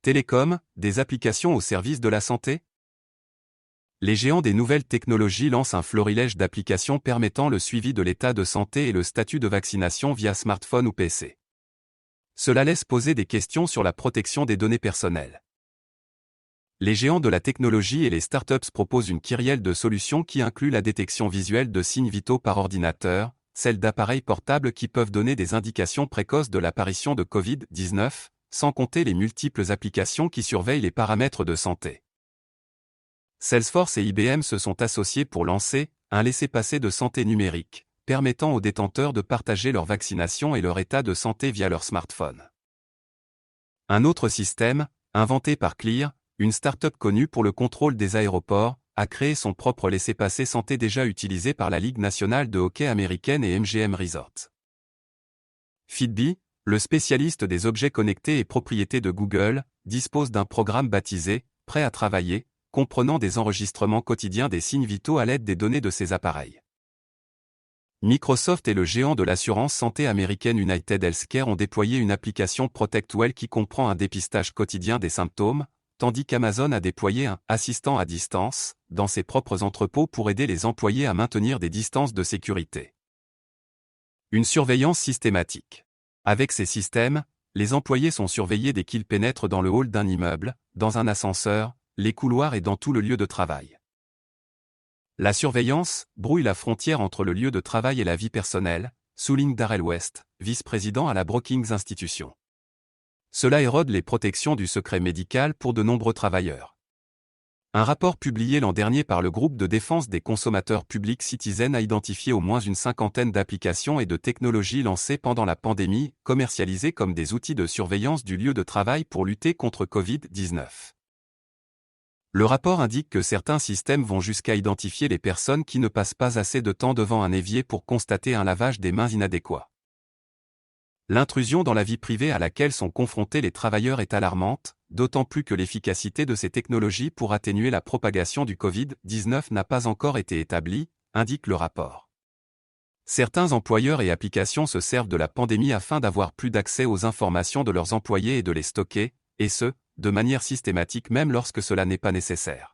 Télécom, des applications au service de la santé? Les géants des nouvelles technologies lancent un florilège d'applications permettant le suivi de l'état de santé et le statut de vaccination via smartphone ou PC. Cela laisse poser des questions sur la protection des données personnelles. Les géants de la technologie et les startups proposent une kyrielle de solutions qui inclut la détection visuelle de signes vitaux par ordinateur, celle d'appareils portables qui peuvent donner des indications précoces de l'apparition de Covid-19, sans compter les multiples applications qui surveillent les paramètres de santé. Salesforce et IBM se sont associés pour lancer un laissez-passer de santé numérique, permettant aux détenteurs de partager leur vaccination et leur état de santé via leur smartphone. Un autre système, inventé par Clear, une start-up connue pour le contrôle des aéroports, a créé son propre laissez-passer santé déjà utilisé par la Ligue nationale de hockey américaine et MGM Resorts. Fitbit, le spécialiste des objets connectés et propriétés de Google, dispose d'un programme baptisé « Prêt à travailler », comprenant des enregistrements quotidiens des signes vitaux à l'aide des données de ces appareils. Microsoft et le géant de l'assurance santé américaine United Healthcare ont déployé une application ProtectWell qui comprend un dépistage quotidien des symptômes, tandis qu'Amazon a déployé un « assistant à distance » dans ses propres entrepôts pour aider les employés à maintenir des distances de sécurité. Une surveillance systématique. Avec ces systèmes, les employés sont surveillés dès qu'ils pénètrent dans le hall d'un immeuble, dans un ascenseur, les couloirs et dans tout le lieu de travail. La surveillance brouille la frontière entre le lieu de travail et la vie personnelle, souligne Darrell West, vice-président à la Brookings Institution. Cela érode les protections du secret médical pour de nombreux travailleurs. Un rapport publié l'an dernier par le groupe de défense des consommateurs Public Citizen a identifié au moins une cinquantaine d'applications et de technologies lancées pendant la pandémie, commercialisées comme des outils de surveillance du lieu de travail pour lutter contre Covid-19. Le rapport indique que certains systèmes vont jusqu'à identifier les personnes qui ne passent pas assez de temps devant un évier pour constater un lavage des mains inadéquat. L'intrusion dans la vie privée à laquelle sont confrontés les travailleurs est alarmante, d'autant plus que l'efficacité de ces technologies pour atténuer la propagation du Covid-19 n'a pas encore été établie, indique le rapport. Certains employeurs et applications se servent de la pandémie afin d'avoir plus d'accès aux informations de leurs employés et de les stocker, et ce, de manière systématique même lorsque cela n'est pas nécessaire.